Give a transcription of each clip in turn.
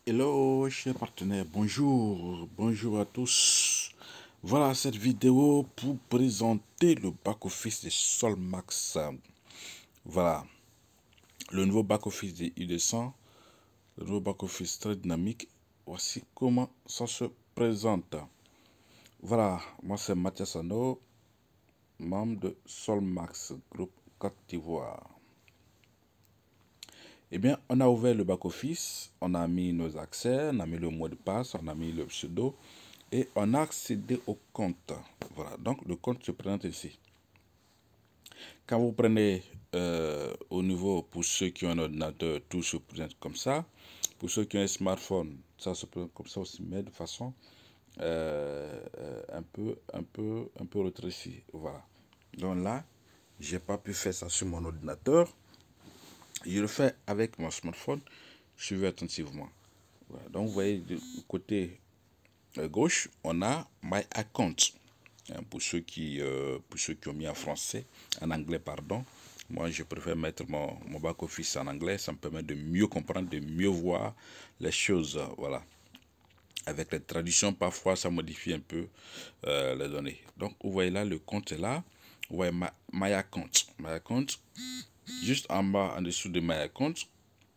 Hello, chers partenaires, bonjour à tous. Voilà cette vidéo pour présenter le back-office de Solmax. Voilà, le nouveau back-office de U200, le nouveau back-office très dynamique. Voici comment ça se présente. Voilà, moi c'est Mathias Ano, membre de Solmax Group Côte d'Ivoire. Eh bien, on a ouvert le back-office, on a mis nos accès, on a mis le mot de passe, on a mis le pseudo et on a accédé au compte. Voilà, donc le compte se présente ici. Quand vous prenez au niveau, pour ceux qui ont un ordinateur, tout se présente comme ça. Pour ceux qui ont un smartphone, ça se présente comme ça aussi, mais de façon un peu rétrécie. Voilà. Donc là, j'ai pas pu faire ça sur mon ordinateur. Je le fais avec mon smartphone. Suivez attentivement. Voilà. Donc, vous voyez, du côté gauche, on a My Account. Pour ceux qui ont mis en français, en anglais, pardon. Moi, je préfère mettre mon back-office en anglais. Ça me permet de mieux comprendre, de mieux voir les choses. Voilà. Avec les traductions, parfois, ça modifie un peu les données. Donc, vous voyez là, le compte est là. Vous voyez My Account. My Account. Juste en bas, en dessous de My Account,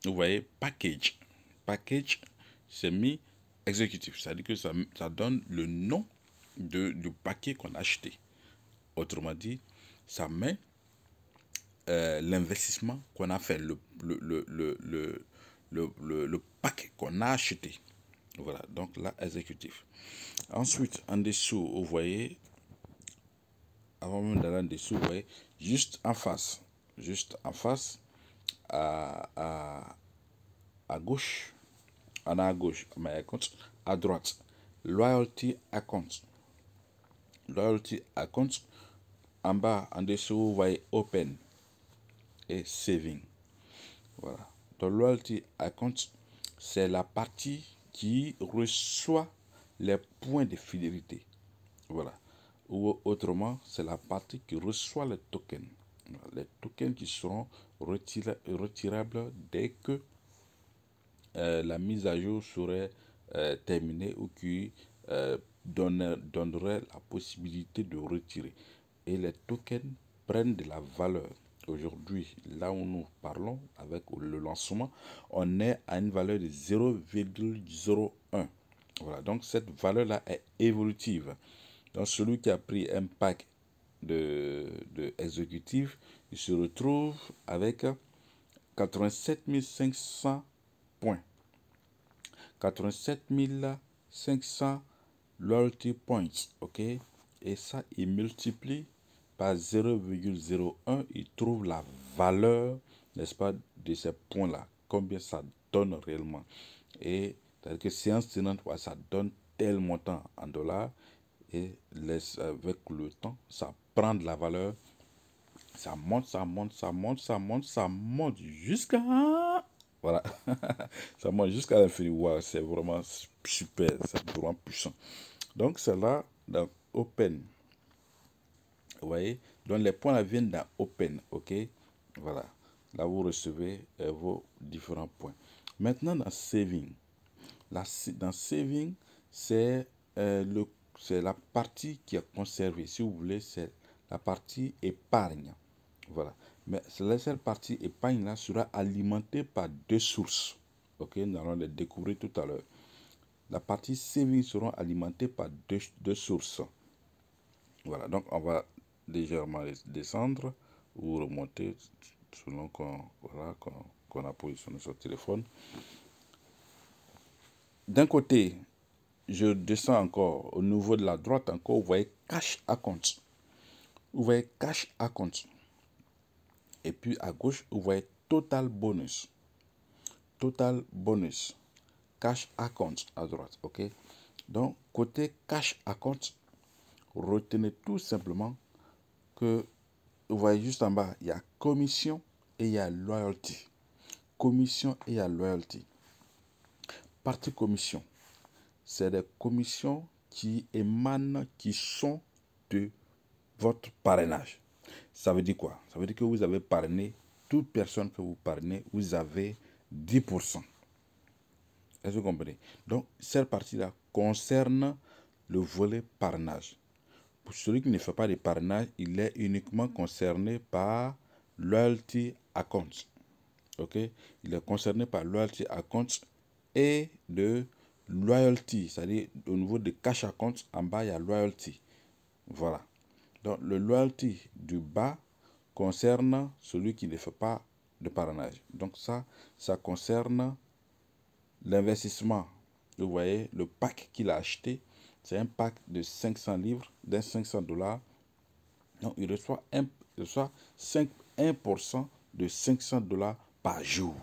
vous voyez Package. Package, c'est mis exécutif. C'est-à-dire que ça donne le nom du paquet qu'on a acheté. Autrement dit, ça met l'investissement qu'on a fait, le paquet qu'on a acheté. Voilà, donc là, exécutif. Ensuite, en dessous, vous voyez, avant même d'aller en dessous, vous voyez, juste en face, à gauche, on a à gauche, my account, à droite, loyalty account. Loyalty account, en bas, en dessous, vous voyez open et saving. Voilà. Donc, loyalty account, c'est la partie qui reçoit les points de fidélité. Voilà. Ou autrement, c'est la partie qui reçoit les tokens. Les tokens qui seront retirables dès que la mise à jour serait terminée ou qui donnerait la possibilité de retirer. Et les tokens prennent de la valeur. Aujourd'hui, là où nous parlons, avec le lancement, on est à une valeur de 0,01. Voilà, donc cette valeur-là est évolutive. Donc celui qui a pris un pack de exécutif, il se retrouve avec 87 500 points. 87 500 loyalty points, ok? Et ça, il multiplie par 0,01, il trouve la valeur, n'est-ce pas, de ces points-là, combien ça donne réellement. Et c'est-à-dire que séance tenante, ça donne tel montant en dollars, et avec le temps, ça prend de la valeur, ça monte, ça monte jusqu'à... Voilà, ça monte jusqu'à l'infini. Wow, c'est vraiment super, c'est vraiment puissant. Donc, c'est là, dans Open. Vous voyez? Donc, les points là viennent dans Open, ok? Voilà. Là, vous recevez vos différents points. Maintenant, dans Saving. Dans Saving, c'est la partie qui est conservée. Si vous voulez, c'est la partie épargne. Voilà. Mais la seule partie épargne là sera alimentée par deux sources. Ok, nous allons les découvrir tout à l'heure. La partie saving sera alimentée par deux sources. Voilà, donc on va légèrement descendre ou remonter selon qu'on a positionné sur le téléphone. D'un côté, je descends encore au niveau de la droite encore, vous voyez cash account. Vous voyez cash account. Et puis à gauche, vous voyez total bonus. Total bonus. Cash account à droite, ok? Donc, côté cash account, retenez tout simplement que vous voyez juste en bas, il y a commission et il y a loyalty. Commission et il y a loyalty. Partie commission, c'est des commissions qui émanent, qui sont de votre parrainage. Ça veut dire quoi? Ça veut dire que vous avez parrainé, toute personne que vous parrainez, vous avez 10%. Est-ce que vous comprenez? Donc, cette partie-là concerne le volet parrainage. Pour celui qui ne fait pas de parrainage, il est uniquement concerné par loyalty account. Ok? Il est concerné par loyalty account et de loyalty, c'est-à-dire au niveau de cash account, en bas, il y a loyalty. Voilà. Donc, le loyalty du bas concerne celui qui ne fait pas de parrainage. Donc, ça concerne l'investissement. Vous voyez, le pack qu'il a acheté, c'est un pack de 500 livres, d'un 500 $. Donc, il reçoit 1% de 500 $ par jour.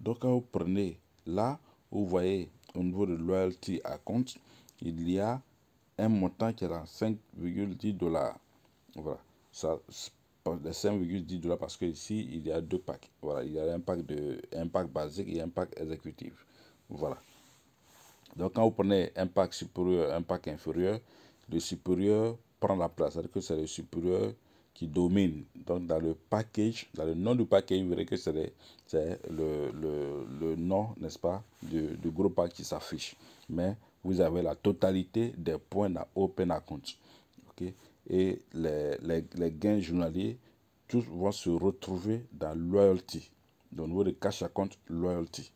Donc, quand vous prenez là, vous voyez au niveau de loyalty account, il y a un montant qui est à 5,10 $. Voilà. Ça, les 5,10 $ parce que ici, il y a deux packs. Voilà. Il y a un pack basique et un pack exécutif. Voilà. Donc, quand vous prenez un pack supérieur, un pack inférieur, le supérieur prend la place. C'est-à-dire que c'est le supérieur qui domine. Donc, dans le package, dans le nom du package, vous verrez que c'est le nom, n'est-ce pas, du gros pack qui s'affiche. Mais vous avez la totalité des points dans Open Account. Okay? Et les gains journaliers, tous vont se retrouver dans Loyalty. Donc, au niveau de Cash Account, Loyalty.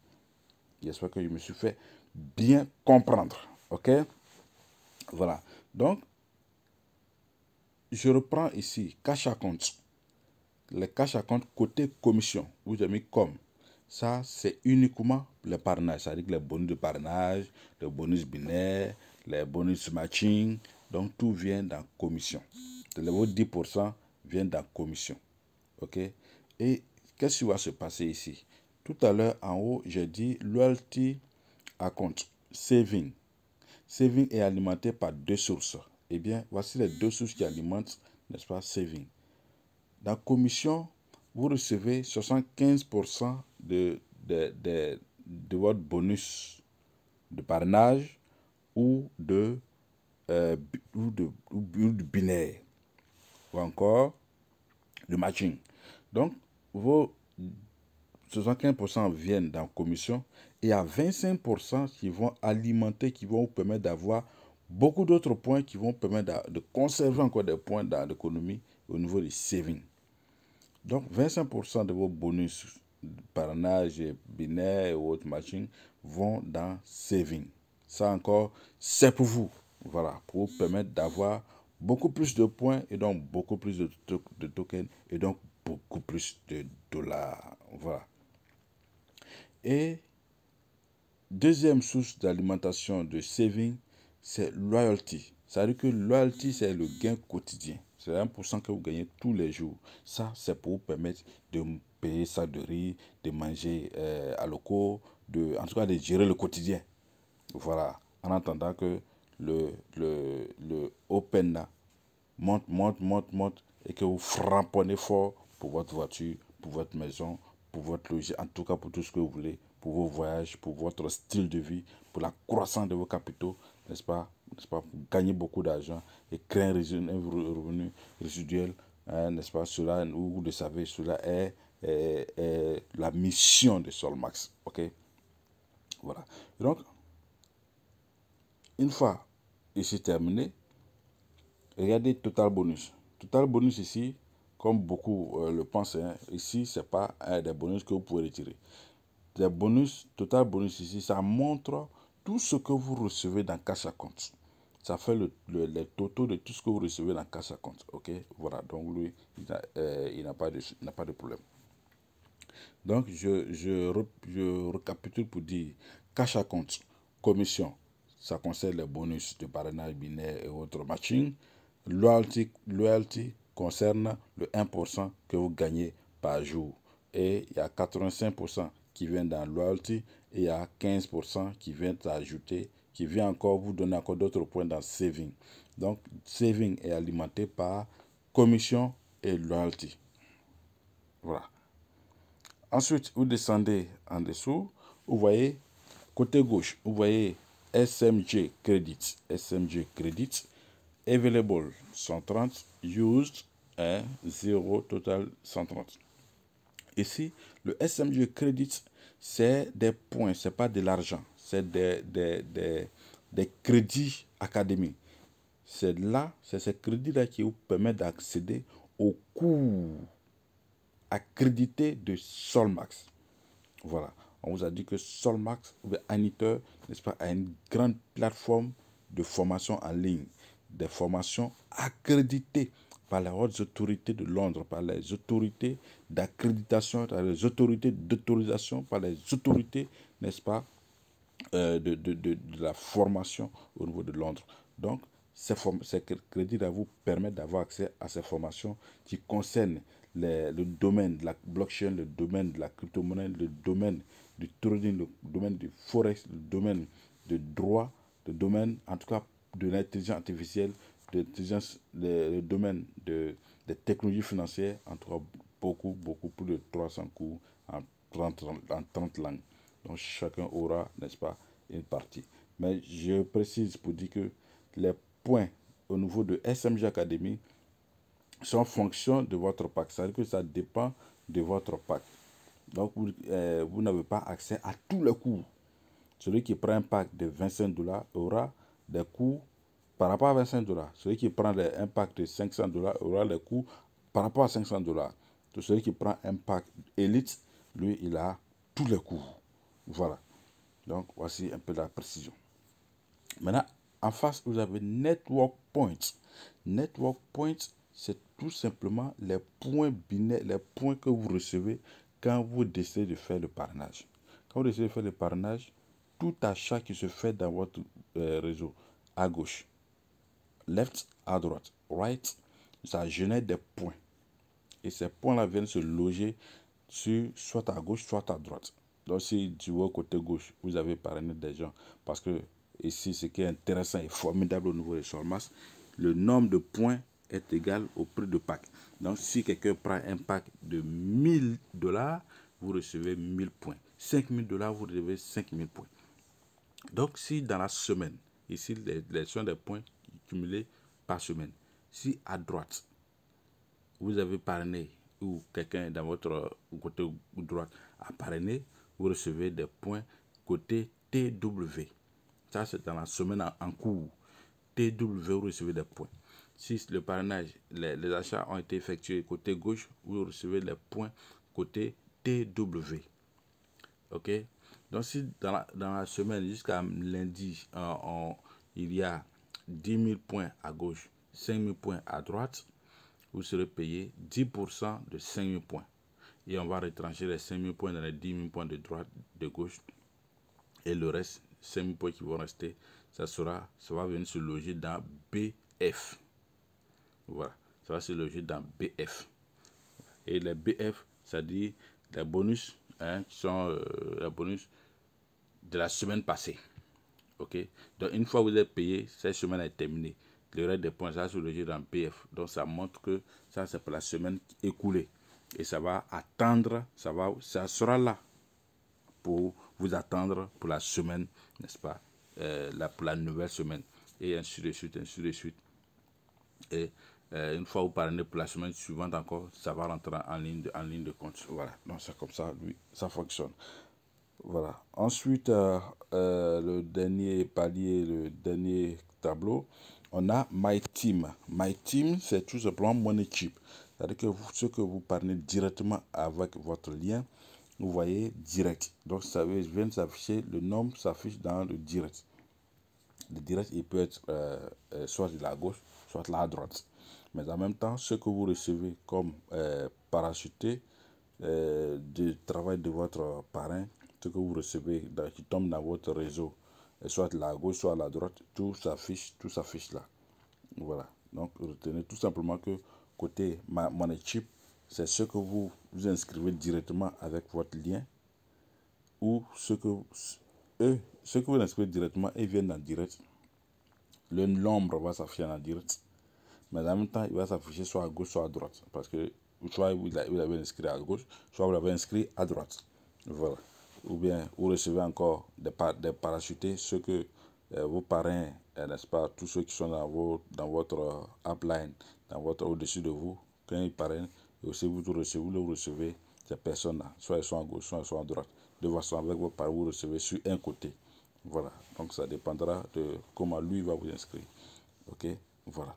J'espère que je me suis fait bien comprendre. OK? Voilà. Donc, je reprends ici cash account. Les cash account côté commission, vous avez mis comme. Ça, c'est uniquement le parrainage. C'est-à-dire que les bonus de parrainage, les bonus binaires, les bonus matching. Donc, tout vient dans commission. Les 10% viennent dans commission. OK? Et qu'est-ce qui va se passer ici? Tout à l'heure, en haut, j'ai dit loyalty account, saving. Saving est alimenté par deux sources. Eh bien, voici les deux sources qui alimentent, n'est-ce pas, saving. Dans commission, vous recevez 75% de votre bonus de parrainage ou de binaire ou encore de matching. Donc, vos 75% viennent dans commission et il y a 25% qui vont alimenter, qui vont vous permettre d'avoir beaucoup d'autres points qui vont permettre de conserver encore des points dans l'économie au niveau des savings. Donc, 25% de vos bonus, parrainage, binaire ou autre matching vont dans saving. Ça encore, c'est pour vous. Voilà, pour vous permettre d'avoir beaucoup plus de points et donc beaucoup plus de tokens et donc beaucoup plus de dollars. Voilà. Et deuxième source d'alimentation de saving, c'est loyalty. C'est-à-dire que loyalty, c'est le gain quotidien. C'est 1% que vous gagnez tous les jours. Ça, c'est pour vous permettre de payer ça de riz, de manger à locaux, en tout cas de gérer le quotidien. Voilà. En attendant que le open monte et que vous frapponnez fort pour votre voiture, pour votre maison, pour votre logis, en tout cas pour tout ce que vous voulez, pour vos voyages, pour votre style de vie, pour la croissance de vos capitaux, n'est-ce pas, pour gagner beaucoup d'argent et créer un revenu résiduel, hein, n'est-ce pas, cela, vous le savez, cela est la mission de Solmax, ok, voilà. Donc, une fois ici terminé, regardez Total Bonus. Total Bonus ici, comme beaucoup le pensent, hein, ici, ce n'est pas des bonus que vous pouvez retirer. Les bonus, Total Bonus ici, ça montre tout ce que vous recevez dans Cash Account. Ça fait les totaux de tout ce que vous recevez dans Cash Account. Ok, voilà, donc lui, il n'a pas de problème. Donc, je récapitule pour dire Cash Account, commission, ça concerne les bonus de parrainage binaire et autres matching. Loyalty concerne le 1% que vous gagnez par jour. Et il y a 85% qui viennent dans loyalty et il y a 15% qui viennent ajouter, qui vient encore vous donner encore d'autres points dans saving. Donc, saving est alimenté par commission et loyalty. Voilà. Ensuite, vous descendez en dessous, vous voyez, côté gauche, vous voyez SMG Credit. SMG Credit, available 130, used 0, total 130. Ici, le SMG Credit, c'est des points, c'est pas de l'argent, c'est des crédits académiques. C'est ces crédits-là qui vous permettent d'accéder au cours accrédité de Solmax. Voilà. On vous a dit que Solmax, ou Aniteur, n'est-ce pas, a une grande plateforme de formation en ligne, des formations accréditées par les hautes autorités de Londres, par les autorités d'accréditation, par les autorités d'autorisation, par les autorités, n'est-ce pas, de la formation au niveau de Londres. Donc, ces crédits-là vous permettent d'avoir accès à ces formations qui concernent le domaine de la blockchain, le domaine de la crypto-monnaie, le domaine du trading, le domaine du forex, le domaine du droit, le domaine, en tout cas, de l'intelligence artificielle, le domaine des technologies financières, en tout cas, beaucoup plus de 300 cours en 30 langues. Donc, chacun aura, n'est-ce pas, une partie. Mais je précise pour dire que les points au niveau de SMG Academy sont en fonction de votre pack. C'est-à-dire que ça dépend de votre pack. Donc, vous n'avez pas accès à tous les cours. Celui qui prend un pack de 25 $ aura des cours par rapport à 25 $. Celui qui prend un pack de 500 $ aura des cours par rapport à 500 $. Celui qui prend un pack Elite, lui, il a tous les cours. Voilà. Donc, voici un peu la précision. Maintenant, en face, vous avez Network Points. Network Points, c'est tout simplement les points binaires, les points que vous recevez quand vous décidez de faire le parrainage. Quand vous décidez de faire le parrainage, tout achat qui se fait dans votre réseau, à gauche, left à droite, right, ça génère des points. Et ces points-là viennent se loger sur soit à gauche, soit à droite. Donc, si tu vois côté gauche, vous avez parrainé des gens. Parce que ici, ce qui est intéressant et formidable au niveau des Solmas, le nombre de points est égal au prix de pack. Donc, si quelqu'un prend un pack de 1000 $, vous recevez 1000 points. 5000 $, vous recevez 5000 points. Donc, si dans la semaine, ici, les sont des points cumulés par semaine. Si à droite, vous avez parrainé ou quelqu'un dans votre côté droit a parrainé, vous recevez des points côté TW. Ça, c'est dans la semaine en cours. TW, vous recevez des points. Si le parrainage, les achats ont été effectués côté gauche, vous recevez les points côté TW. OK? Donc, si dans la semaine jusqu'à lundi, il y a 10 000 points à gauche, 5 000 points à droite, vous serez payé 10% de 5 000 points. Et on va retrancher les 5 000 points dans les 10 000 points de droite, de gauche. Et le reste, 5 000 points qui vont rester, ça va venir se loger dans BF. Voilà, ça va se loger dans BF. Et les BF, ça dit les bonus, qui sont les bonus de la semaine passée. OK? Donc, une fois que vous êtes payé, cette semaine est terminée. Le reste des points, ça va se loger dans BF. Donc, ça montre que ça, c'est pour la semaine écoulée. Et ça va attendre, ça sera là pour vous attendre pour la semaine, n'est-ce pas? Pour la nouvelle semaine. Et ainsi de suite, ainsi de suite. Et une fois vous parrainez pour la semaine suivante encore, ça va rentrer en ligne de compte. Voilà. Donc, c'est comme ça, lui, ça fonctionne. Voilà. Ensuite, le dernier palier, le dernier tableau, on a My Team. My Team, c'est tout simplement Moneychip. C'est-à-dire que ce que vous parlez directement avec votre lien, vous voyez direct. Donc, ça vient de s'afficher, le nom s'affiche dans le direct. Le direct, il peut être soit de la gauche, soit de la droite. Mais en même temps, ce que vous recevez comme parachuté du travail de votre parrain, ce que vous recevez qui tombe dans votre réseau, soit la gauche, soit la droite, tout s'affiche là. Voilà. Donc, retenez tout simplement que côté Moneychip, c'est ce que vous inscrivez directement avec votre lien ou ce que vous inscrivez directement et viennent en direct. Le nombre va s'afficher en direct. Mais en même temps, il va s'afficher soit à gauche, soit à droite. Parce que soit vous l'avez inscrit à gauche, soit vous l'avez inscrit à droite. Voilà. Ou bien vous recevez encore des parachutés, ceux que vos parrains, n'est-ce pas, tous ceux qui sont dans votre upline, au-dessus de vous, quand ils parrainent, et aussi vous le recevez ces personnes-là, soit elles sont à gauche, soit elles sont à droite. de façon avec vos parts, vous recevez sur un côté. Voilà, donc ça dépendra de comment lui va vous inscrire. Ok, voilà.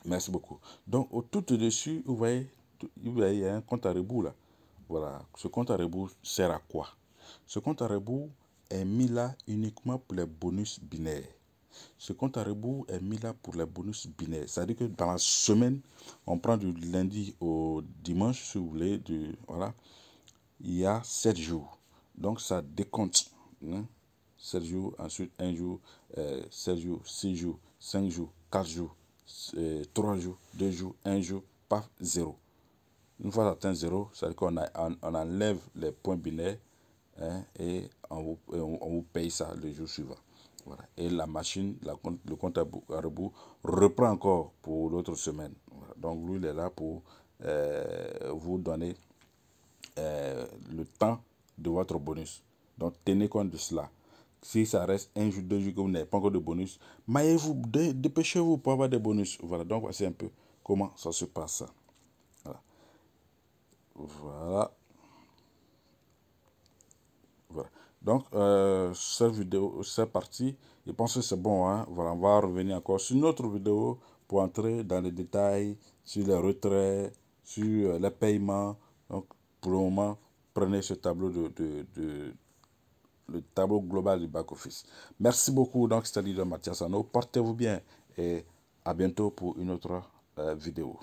Merci beaucoup. Donc, tout au-dessus, vous voyez, il y a un compte à rebours là. Voilà, ce compte à rebours sert à quoi? Ce compte à rebours est mis là uniquement pour les bonus binaires. Ce compte à rebours est mis là pour les bonus binaires. C'est-à-dire que dans la semaine, on prend du lundi au dimanche, si vous voulez, voilà, il y a 7 jours. Donc, ça décompte. Hein? 7 jours, ensuite 1 jour, 7 jours, 6 jours, 5 jours, 4 jours, 3 jours, 2 jours, 1 jour, paf, 0. Une fois atteint 0, c'est-à-dire qu'on on enlève les points binaires, hein, et on vous paye ça le jour suivant. Voilà. Et la machine, le compte à rebours reprend encore pour l'autre semaine. Voilà. Donc lui, il est là pour vous donner le temps de votre bonus. Donc tenez compte de cela. Si ça reste 1 jour, 2 jours que vous n'avez pas encore de bonus, maillez-vous, dépêchez-vous pour avoir des bonus. Voilà, donc voici un peu comment ça se passe. Voilà. Voilà. Voilà. Donc, cette vidéo, cette partie, je pense que c'est bon. Hein? Voilà, on va revenir encore sur une autre vidéo pour entrer dans les détails sur les retraits, sur les paiements. Donc, pour le moment, prenez ce tableau le tableau global du back-office. Merci beaucoup. Donc, c'était leader Mathias Ano. Portez-vous bien et à bientôt pour une autre vidéo.